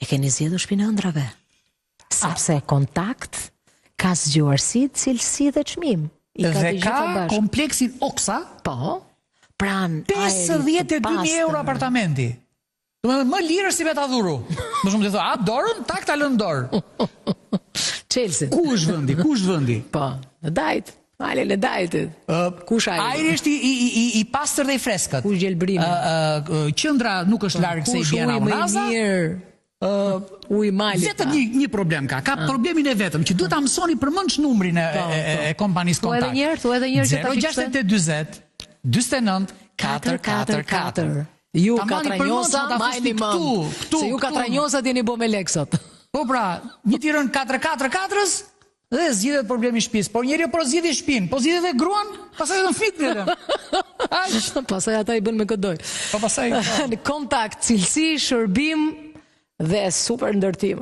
keni zgjedhur shtëpinë e ëndrave. Sepse kontakt ka zgjuarsi, cilësi dhe çmim. Dhe ka kompleksin Oksa. Po. Pran 52.000 euro apartamenti. Më lirë si me ta dhuru. Më shumë të thua, dorën, tak ta lënë dorë. Chelsea. Ku është vendi? Po, në Dajt. Ale në Dajtit. Kush ajri? Ajri është i pastër dhe i freskët. Kush gjelbrimi? Qendra nuk është larg se i bjen Aunaza. Uj mali. Vetëm një problem ka problemin e vetëm, që duhet ta mësoni përmendsh numrin e kompanisë kontakt. Thuaj edhe një herë që ta fiksoj. 06820 49 444. Ju katranjosa majni më. Se ju katranjosa jeni bo me leksat. Po pra, një tirën 444-ës dhe zgjidhet problemi i shtëpisë. Por njeriu po zgjidhi shtëpinë, po zgjidhet edhe gruan, pastaj edhe fitnën. Pastaj ata i bën me këdoj. Po pastaj kontakt, cilësi, shërbim dhe super ndërtim.